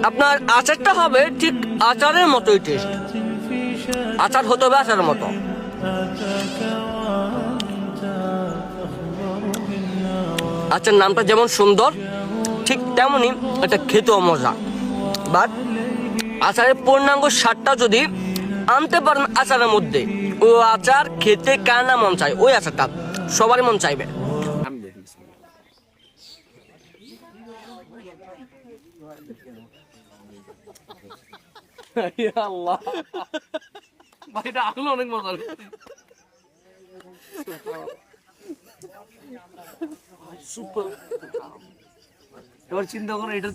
আপনার আচারটা হবে ঠিক আচারের মতোই টেস্ট। আচার হতে হবে আচারের মতো। আচার নামটা যেমন সুন্দর, ঠিক তেমনই এটা খেতেও মজা। বাট আচারের পূর্ণাঙ্গ স্বাদটা যদি আনতে পারেন আচারের মধ্যে, ও আচার খেতে কার না মন চায়, ওই আচারটা সবারই মন চাইবে। আল্লাহ ভাই, এটা আসলে অনেক মজার। সুপার। এবার চিন্তা করো এটা